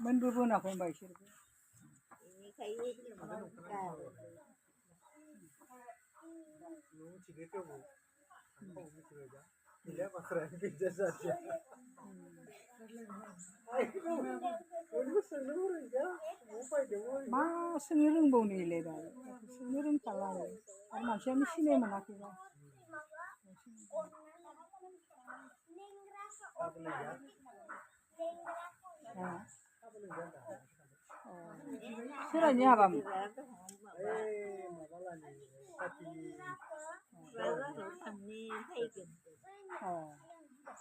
मोनबो बोनाखै होनबा इसोरबो मा सोंनो रोंबावनो इलाय दा सोंनो रोंखाला आरो मानसियानो सिनाय मोनाखैबा सोरनि हाबामोन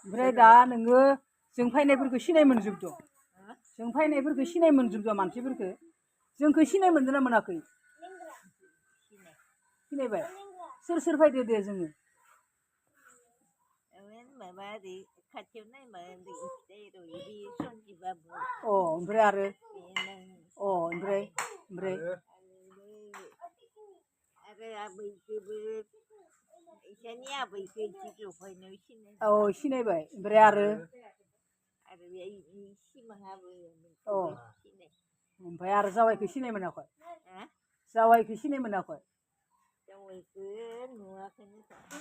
ओमफ्राय दा नोङो जों फैनायफोरखौ सिनाय मोनजोबदों जों फैनायफोरखौ सिनाय मोनजोबदों मानसिफोरखौ जोंखौ सिनाय मोनदों ना मोनाखै सिनायबाय सोर सोर फैदो दे जोङो ओमफ्राय आरो ओमफ्राय सिनायबाय ओमफ्राय आरो ओमफ्राय आरो जावाइखौ सिनाय मोनाखै जावाइखौ सिनाय मोनाखै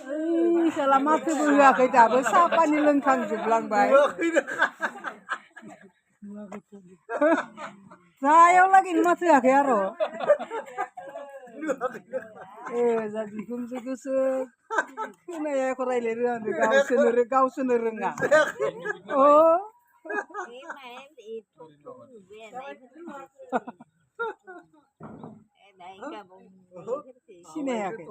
ओइ साला माथोबो होआखै दाबो साहा पानि लोंखांजोबलांबाय जायाव लागैनो माथो होआखै आरो जा बिखुनजोखौसो खोनायाखौ रायलाय रोङा गावसोरनो रोङा सिनायाखै